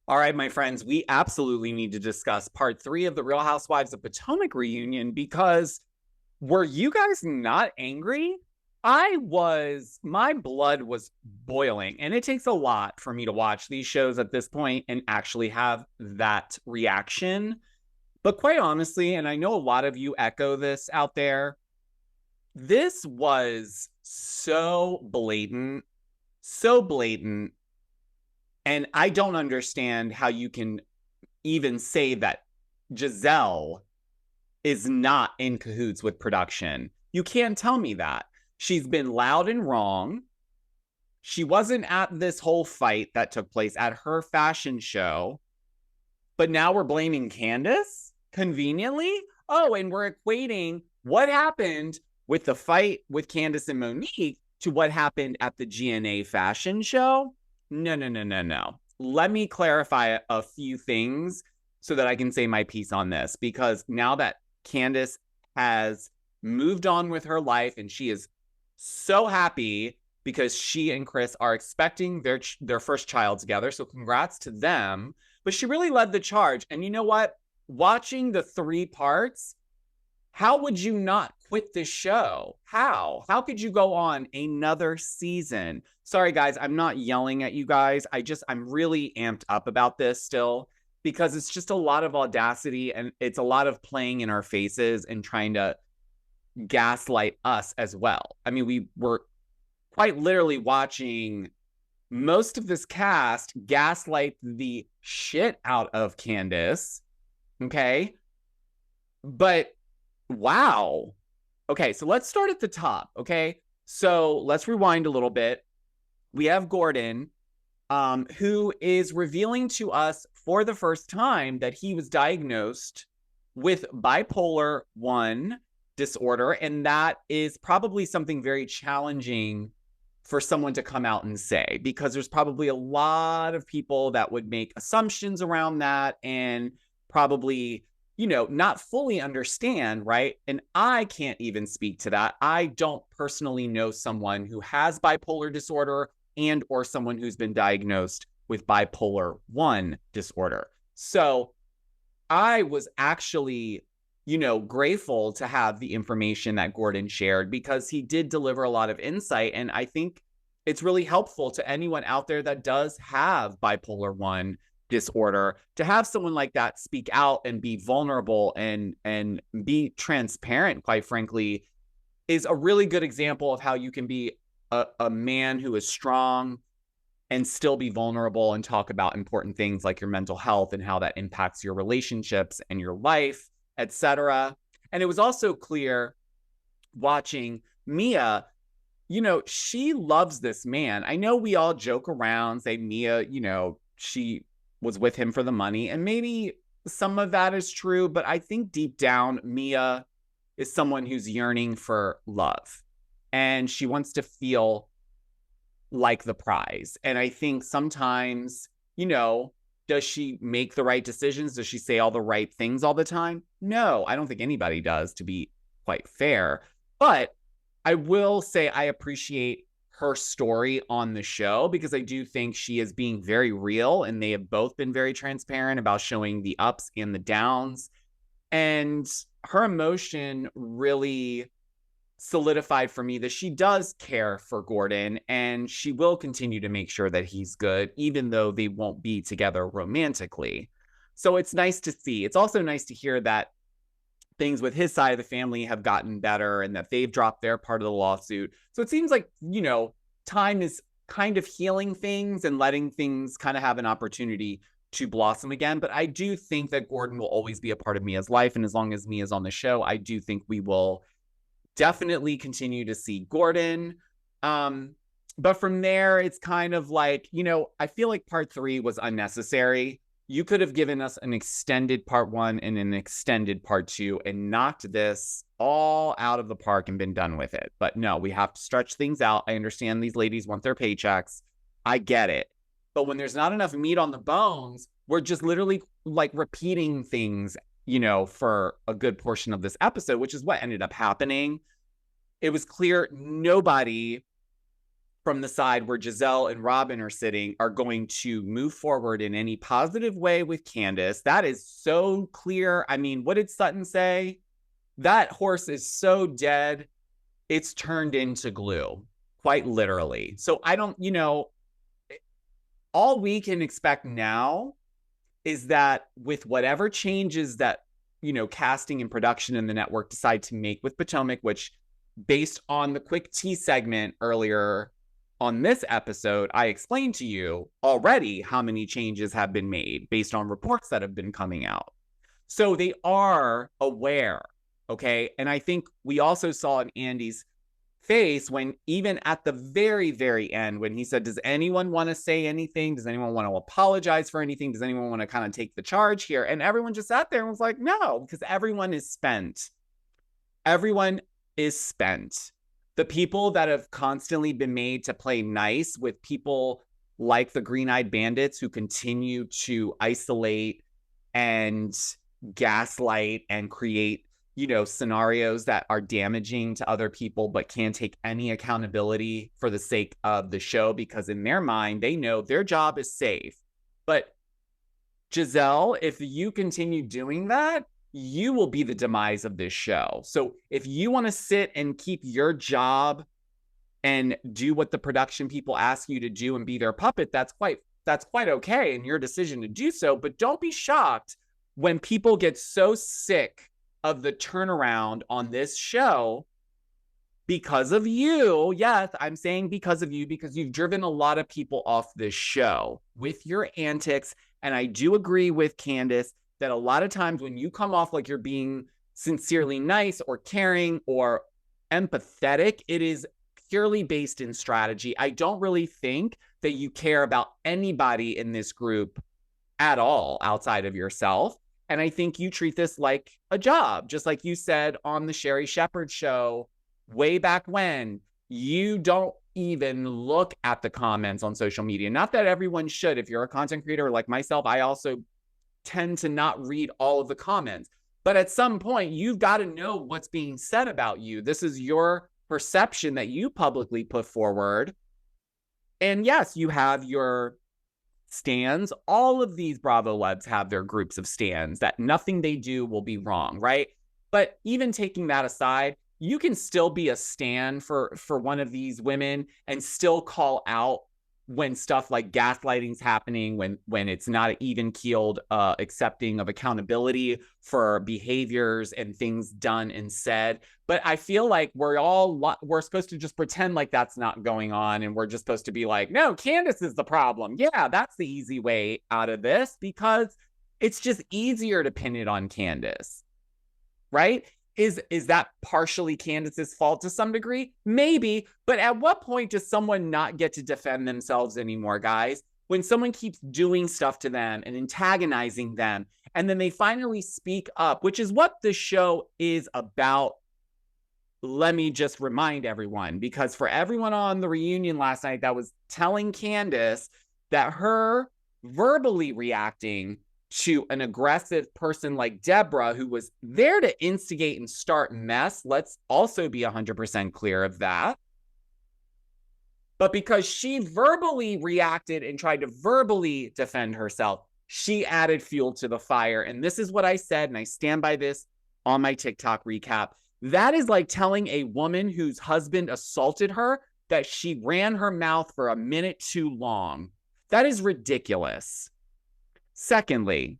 All right, my friends, we absolutely need to discuss part three of the Real Housewives of Potomac reunion because were you guys not angry? My blood was boiling, and it takes a lot for me to watch these shows at this point and actually have that reaction. But quite honestly, and I know a lot of you echo this out there, this was so blatant, and I don't understand how you can even say that Gizelle is not in cahoots with production. You can't tell me that. She's been loud and wrong. She wasn't at this whole fight that took place at her fashion show, but now we're blaming Candace conveniently. Oh, and we're equating what happened with the fight with Candace and Monique to what happened at the GNA fashion show. No, no, no, no, no. Let me clarify a few things so that I can say my piece on this, because now that Candace has moved on with her life and she is so happy because she and Chris are expecting their first child together. So congrats to them. But she really led the charge. And you know what? Watching the three parts, how would you not quit this show? How could you go on another season? Sorry, guys, I'm not yelling at you guys. I'm really amped up about this still because it's just a lot of audacity and it's a lot of playing in our faces and trying to gaslight us as well. I mean, we were quite literally watching most of this cast gaslight the shit out of Candace. Okay. But wow. Okay. So let's start at the top. Okay. So let's rewind a little bit. We have Gordon, who is revealing to us for the first time that he was diagnosed with bipolar 1 disorder. And that is probably something very challenging for someone to come out and say, because there's probably a lot of people that would make assumptions around that and probably, not fully understand, right? And I can't even speak to that. I don't personally know someone who has bipolar disorder and or someone who's been diagnosed with bipolar 1 disorder. So I was actually, grateful to have the information that Gordon shared because he did deliver a lot of insight. And I think it's really helpful to anyone out there that does have bipolar 1 disorder to have someone like that speak out and be vulnerable and be transparent, quite frankly, is a really good example of how you can be a man who is strong and still be vulnerable and talk about important things like your mental health and how that impacts your relationships and your life, etc. And it was also clear watching Mia, she loves this man. I know we all joke around, say Mia, she was with him for the money, and maybe some of that is true, but I think deep down, Mia is someone who's yearning for love and she wants to feel like the prize. And I think sometimes, does she make the right decisions? Does she say all the right things all the time? No, I don't think anybody does, to be quite fair. But I will say I appreciate her story on the show because I do think she is being very real and they have both been very transparent about showing the ups and the downs. And her emotion really solidified for me that she does care for Gordon and she will continue to make sure that he's good, even though they won't be together romantically. So it's nice to see. It's also nice to hear that things with his side of the family have gotten better and that they've dropped their part of the lawsuit. So it seems like, time is kind of healing things and letting things kind of have an opportunity to blossom again. But I do think that Gordon will always be a part of Mia's life. And as long as Mia's on the show, I do think we will definitely continue to see Gordon. But from there, it's kind of like, I feel like part 3 was unnecessary. You could have given us an extended part 1 and an extended part 2 and knocked this all out of the park and been done with it. But no, we have to stretch things out. I understand these ladies want their paychecks. I get it. But when there's not enough meat on the bones, we're just literally like repeating things, for a good portion of this episode, which is what ended up happening. It was clear nobody from the side where Gizelle and Robin are sitting are going to move forward in any positive way with Candace. That is so clear. I mean, what did Sutton say? That horse is so dead, it's turned into glue, quite literally. So I don't, all we can expect now is that with whatever changes that, casting and production and the network decide to make with Potomac, which based on the quick tea segment earlier on this episode, I explained to you already how many changes have been made based on reports that have been coming out. So they are aware, okay? And I think we also saw in Andy's face when even at the very, very end, when he said, does anyone want to say anything? Does anyone want to apologize for anything? Does anyone want to kind of take the charge here? And everyone just sat there and was like, no, because everyone is spent. Everyone is spent. The people that have constantly been made to play nice with people like the Green-Eyed Bandits who continue to isolate and gaslight and create, scenarios that are damaging to other people, but can't take any accountability for the sake of the show because in their mind, they know their job is safe. But Gizelle, if you continue doing that, you will be the demise of this show. So if you want to sit and keep your job and do what the production people ask you to do and be their puppet, that's quite okay and your decision to do so. But don't be shocked when people get so sick of the turnaround on this show because of you. Yes, I'm saying because of you, because you've driven a lot of people off this show with your antics. And I do agree with Candace that a lot of times when you come off like you're being sincerely nice or caring or empathetic, it is purely based in strategy. I don't really think that you care about anybody in this group at all outside of yourself. And I think you treat this like a job, just like you said on the Sherry Shepherd show way back when. You don't even look at the comments on social media. Not that everyone should. If you're a content creator like myself, I also tend to not read all of the comments. But at some point, you've got to know what's being said about you. This is your perception that you publicly put forward. And yes, you have your stans. All of these Bravo Lebs have their groups of stans that nothing they do will be wrong, right? But even taking that aside, you can still be a stan for one of these women and still call out when stuff like gaslighting's happening, when it's not an even-keeled accepting of accountability for behaviors and things done and said. But I feel like we're supposed to just pretend like that's not going on, and we're just supposed to be like, no, Candace is the problem. Yeah, that's the easy way out of this because it's just easier to pin it on Candace, right? Is that partially Candace's fault to some degree? Maybe, but at what point does someone not get to defend themselves anymore, guys? When someone keeps doing stuff to them and antagonizing them, and then they finally speak up, which is what the show is about. Let me just remind everyone, because for everyone on the reunion last night that was telling Candace that her verbally reacting to an aggressive person like Deborah, who was there to instigate and start mess. Let's also be 100% clear of that. But because she verbally reacted and tried to verbally defend herself, she added fuel to the fire. And this is what I said, and I stand by this on my TikTok recap. That is like telling a woman whose husband assaulted her that she ran her mouth for a minute too long. That is ridiculous. Secondly,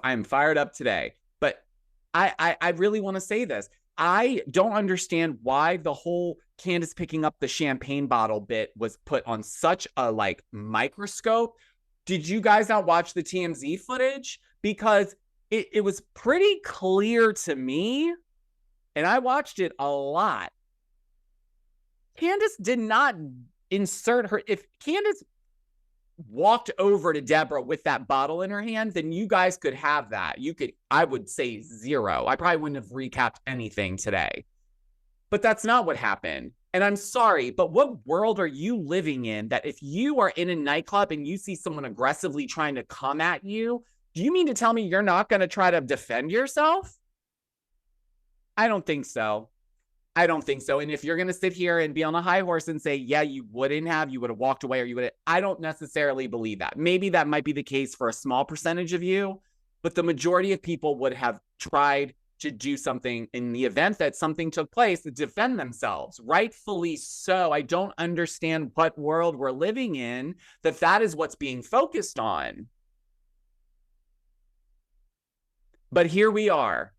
I'm fired up today, but I really want to say this. I don't understand why the whole Candace picking up the champagne bottle bit was put on such a microscope. Did you guys not watch the TMZ footage? Because it was pretty clear to me, and I watched it a lot. Candace did not insert her. If Candace walked over to Deborah with that bottle in her hand, then you guys could have that. I would say 0. I probably wouldn't have recapped anything today. But that's not what happened. And I'm sorry, but what world are you living in that if you are in a nightclub and you see someone aggressively trying to come at you, do you mean to tell me you're not going to try to defend yourself? I don't think so. I don't think so. And if you're going to sit here and be on a high horse and say, yeah, you would have walked away, or you would, I don't necessarily believe that. Maybe that might be the case for a small percentage of you, but the majority of people would have tried to do something in the event that something took place to defend themselves. Rightfully so. I don't understand what world we're living in that is what's being focused on. But here we are.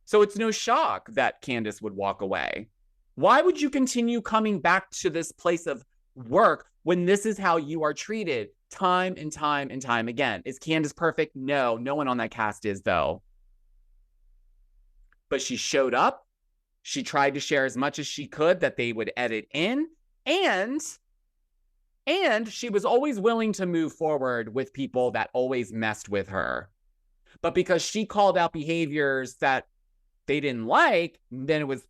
So it's no shock that Candace would walk away. Why would you continue coming back to this place of work when this is how you are treated time and time and time again? Is Candace perfect? No, no one on that cast is, though. But she showed up. She tried to share as much as she could that they would edit in. And she was always willing to move forward with people that always messed with her. But because she called out behaviors that they didn't like, then it was,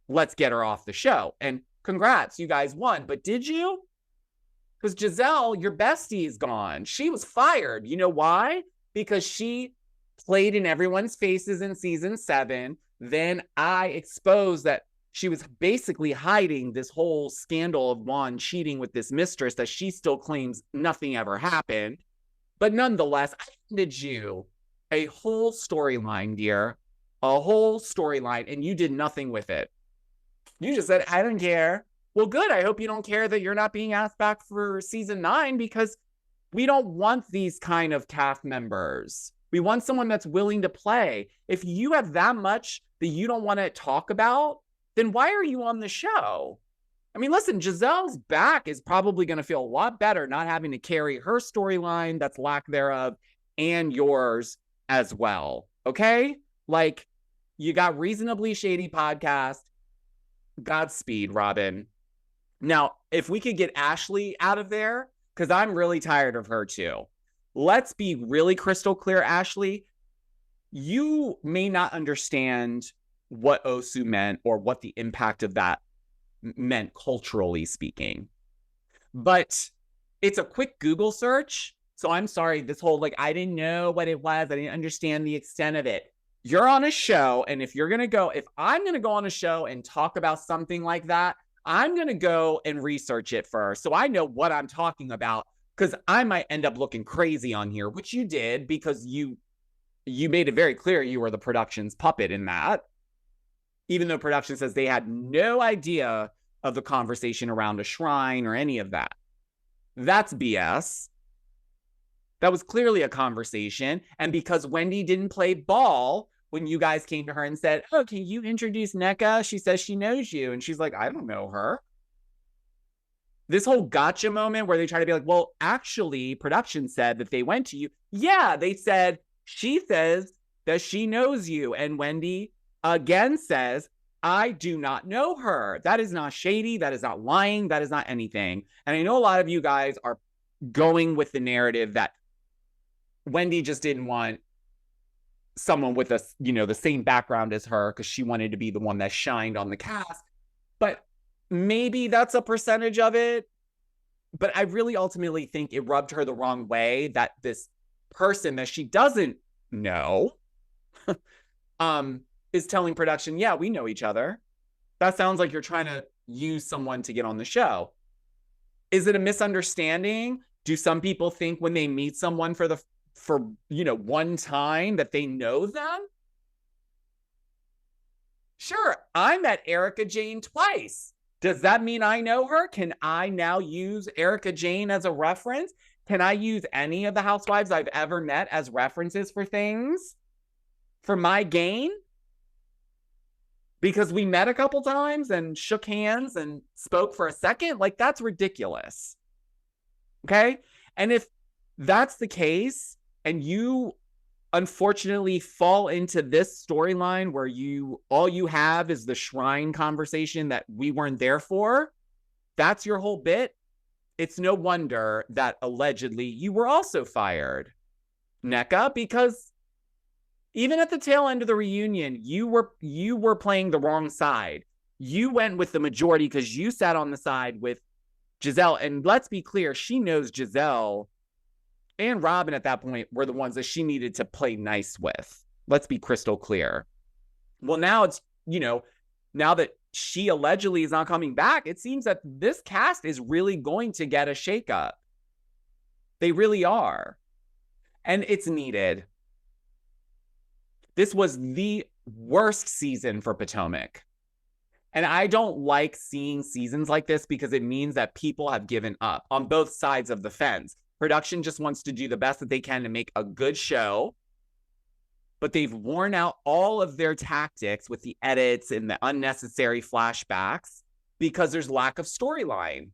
let's get her off the show. And congrats, you guys won. But did you? Because Gizelle, your bestie, is gone. She was fired. You know why? Because she played in everyone's faces in season 7. Then I exposed that she was basically hiding this whole scandal of Juan cheating with this mistress that she still claims nothing ever happened. But nonetheless, I handed you a whole storyline, dear. A whole storyline, and you did nothing with it. You just said, I don't care. Well, good. I hope you don't care that you're not being asked back for season 9, because we don't want these kind of cast members. We want someone that's willing to play. If you have that much that you don't want to talk about, then why are you on the show? I mean, listen, Gizelle's back is probably going to feel a lot better not having to carry her storyline, that's lack thereof, and yours as well. Okay? Like, you got Reasonably Shady podcast. Godspeed, Robin. Now, if we could get Ashley out of there, because I'm really tired of her too. Let's be really crystal clear, Ashley. You may not understand what Osu meant or what the impact of that meant culturally speaking. But it's a quick Google search. So I'm sorry, this whole, like, I didn't know what it was. I didn't understand the extent of it. You're on a show, and if I'm going to go on a show and talk about something like that, I'm going to go and research it first so I know what I'm talking about, because I might end up looking crazy on here, which you did, because you made it very clear you were the production's puppet in that, even though production says they had no idea of the conversation around a shrine or any of that. That's BS. That was clearly a conversation, and because Wendy didn't play ball when you guys came to her and said, oh, can you introduce NECA? She says she knows you. And she's like, I don't know her. This whole gotcha moment where they try to be like, well, actually, production said that they went to you. Yeah, they said, she says that she knows you. And Wendy again says, I do not know her. That is not shady. That is not lying. That is not anything. And I know a lot of you guys are going with the narrative that Wendy just didn't want someone with the same background as her because she wanted to be the one that shined on the cast. But maybe that's a percentage of it. But I really ultimately think it rubbed her the wrong way that this person that she doesn't know is telling production, yeah, we know each other. That sounds like you're trying to use someone to get on the show. Is it a misunderstanding? Do some people think when they meet someone for one time that they know them? Sure, I met Erica Jane twice. Does that mean I know her? Can I now use Erica Jane as a reference? Can I use any of the housewives I've ever met as references for things? For my gain? Because we met a couple times and shook hands and spoke for a second? Like, that's ridiculous. Okay? And if that's the case, and you unfortunately fall into this storyline where all you have is the shrine conversation that we weren't there for, that's your whole bit, it's no wonder that allegedly you were also fired, NECA, because even at the tail end of the reunion, you were playing the wrong side. You went with the majority because you sat on the side with Gizelle. And let's be clear, she knows Gizelle and Robin at that point were the ones that she needed to play nice with. Let's be crystal clear. Well, now it's, now that she allegedly is not coming back, it seems that this cast is really going to get a shakeup. They really are. And it's needed. This was the worst season for Potomac. And I don't like seeing seasons like this because it means that people have given up on both sides of the fence. Production just wants to do the best that they can to make a good show, but they've worn out all of their tactics with the edits and the unnecessary flashbacks because there's lack of storyline.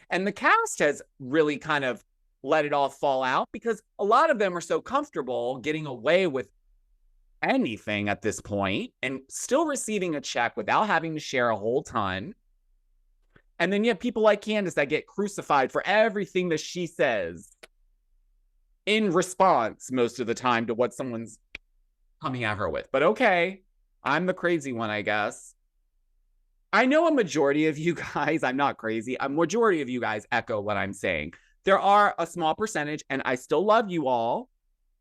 And the cast has really kind of let it all fall out because a lot of them are so comfortable getting away with anything at this point and still receiving a check without having to share a whole ton. And then you have people like Candace that get crucified for everything that she says in response most of the time to what someone's coming at her with. But okay, I'm the crazy one, I guess. I know a majority of you guys, I'm not crazy, a majority of you guys echo what I'm saying. There are a small percentage, and I still love you all.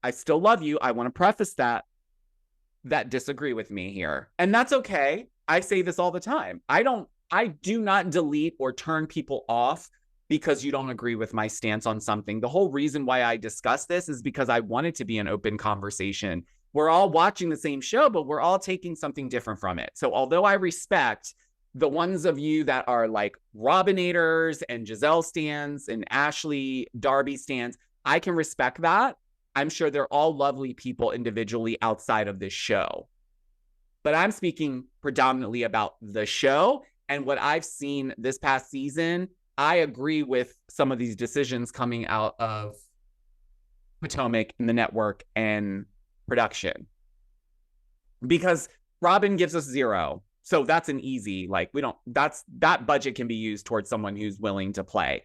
I still love you. I want to preface that disagree with me here. And that's okay. I say this all the time. I do not delete or turn people off because you don't agree with my stance on something. The whole reason why I discuss this is because I want it to be an open conversation. We're all watching the same show, but we're all taking something different from it. So although I respect the ones of you that are like Robinators and Gizelle stans and Ashley Darby stans, I can respect that. I'm sure they're all lovely people individually outside of this show. But I'm speaking predominantly about the show and what I've seen this past season. I agree with some of these decisions coming out of Potomac and the network and production. Because Robin gives us 0. So that's an easy, like, that budget can be used towards someone who's willing to play.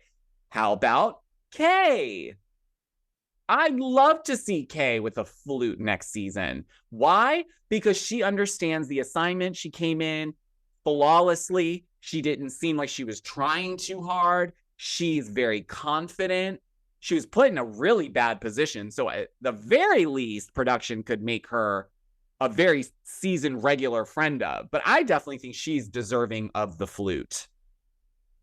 How about Kay? I'd love to see Kay with a flute next season. Why? Because she understands the assignment. She came in flawlessly. She didn't seem like she was trying too hard. She's very confident. She was put in a really bad position. So at the very least, production could make her a very seasoned regular friend of. But I definitely think she's deserving of the flute.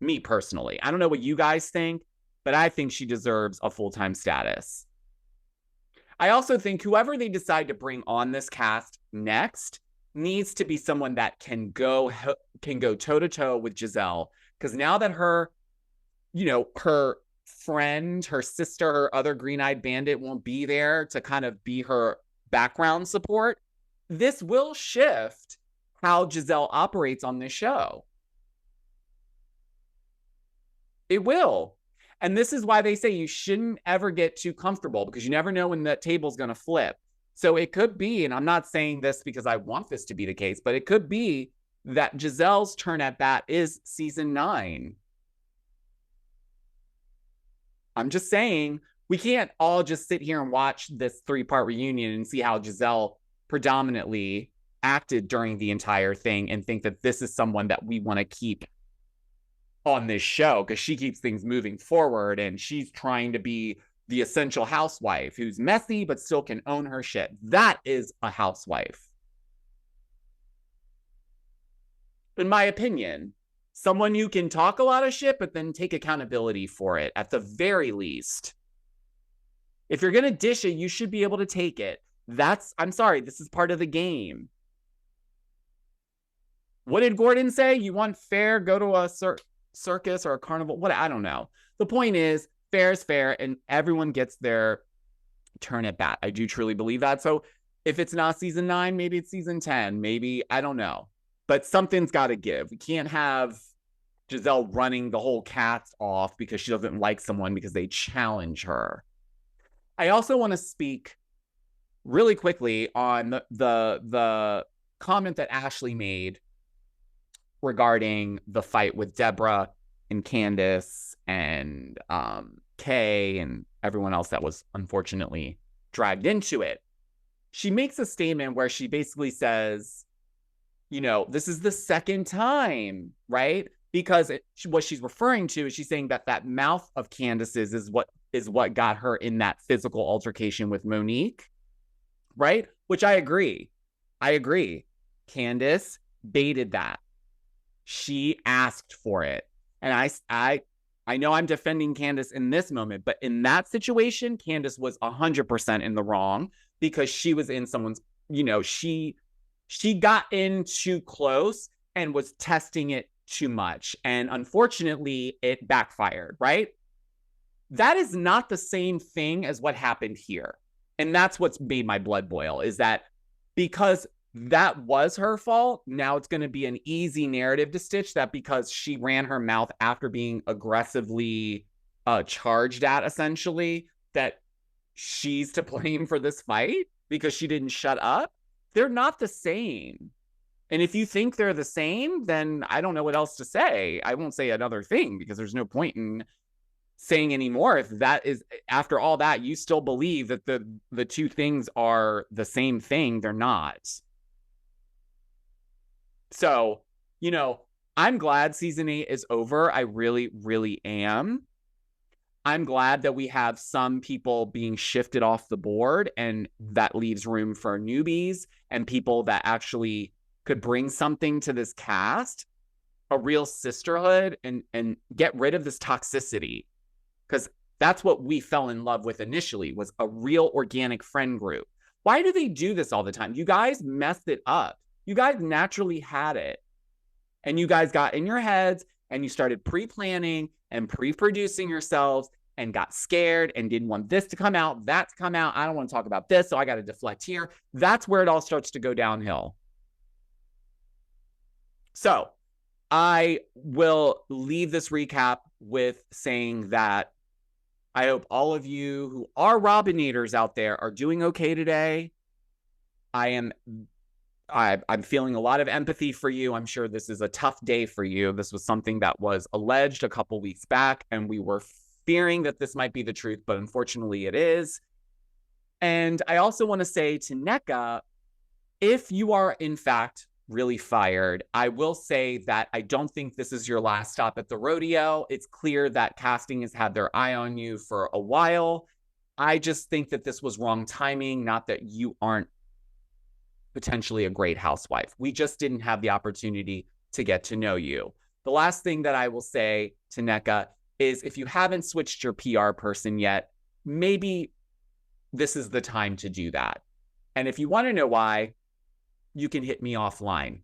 Me personally. I don't know what you guys think, but I think she deserves a full-time status. I also think whoever they decide to bring on this cast next needs to be someone that can go toe-to-toe with Gizelle. Because now that her friend, her sister, her other green-eyed bandit won't be there to kind of be her background support, this will shift how Gizelle operates on this show. It will. And this is why they say you shouldn't ever get too comfortable because you never know when that table's going to flip. So it could be, and I'm not saying this because I want this to be the case, but it could be that Gizelle's turn at bat is season 9. I'm just saying we can't all just sit here and watch this 3-part reunion and see how Gizelle predominantly acted during the entire thing and think that this is someone that we want to keep on this show because she keeps things moving forward and she's trying to be the essential housewife who's messy but still can own her shit. That is a housewife. In my opinion, someone who can talk a lot of shit but then take accountability for it at the very least. If you're going to dish it, you should be able to take it. I'm sorry, this is part of the game. What did Gordon say? You want fair, go to a circus or a carnival? What? I don't know. The point is, fair is fair, and everyone gets their turn at bat. I do truly believe that. So if it's not season 9, maybe it's season 10. Maybe, I don't know. But something's got to give. We can't have Gizelle running the whole cast off because she doesn't like someone because they challenge her. I also want to speak really quickly on the comment that Ashley made regarding the fight with Deborah and Candace and Kay and everyone else that was unfortunately dragged into it. She makes a statement where she basically says, this is the second time, right? Because what she's referring to is she's saying that mouth of Candace's is what got her in that physical altercation with Monique, right? Which I agree. Candace baited that. She asked for it. And I know I'm defending Candace in this moment, but in that situation, Candace was 100% in the wrong because she was in someone's, she got in too close and was testing it too much. And unfortunately, it backfired, right? That is not the same thing as what happened here. And that's what's made my blood boil, is that because that was her fault, now it's going to be an easy narrative to stitch that because she ran her mouth after being aggressively charged at, essentially, that she's to blame for this fight because she didn't shut up. They're not the same. And if you think they're the same, then I don't know what else to say. I won't say another thing because there's no point in saying anymore. If that is, after all that, you still believe that the two things are the same thing, they're not. So, I'm glad season 8 is over. I really, really am. I'm glad that we have some people being shifted off the board, and that leaves room for newbies and people that actually could bring something to this cast, a real sisterhood, and get rid of this toxicity. Because that's what we fell in love with initially, was a real organic friend group. Why do they do this all the time? You guys messed it up. You guys naturally had it. And you guys got in your heads and you started pre-planning and pre-producing yourselves and got scared and didn't want this to come out, that to come out. I don't want to talk about this, so I got to deflect here. That's where it all starts to go downhill. So I will leave this recap with saying that I hope all of you who are Robinators out there are doing okay today. I'm feeling a lot of empathy for you. I'm sure this is a tough day for you. This was something that was alleged a couple weeks back, and we were fearing that this might be the truth, but unfortunately it is. And I also want to say to Nneka, if you are in fact really fired, I will say that I don't think this is your last stop at the rodeo. It's clear that casting has had their eye on you for a while. I just think that this was wrong timing, not that you aren't potentially a great housewife. We just didn't have the opportunity to get to know you. The last thing that I will say to Nneka is, if you haven't switched your PR person yet, maybe this is the time to do that. And if you want to know why, you can hit me offline.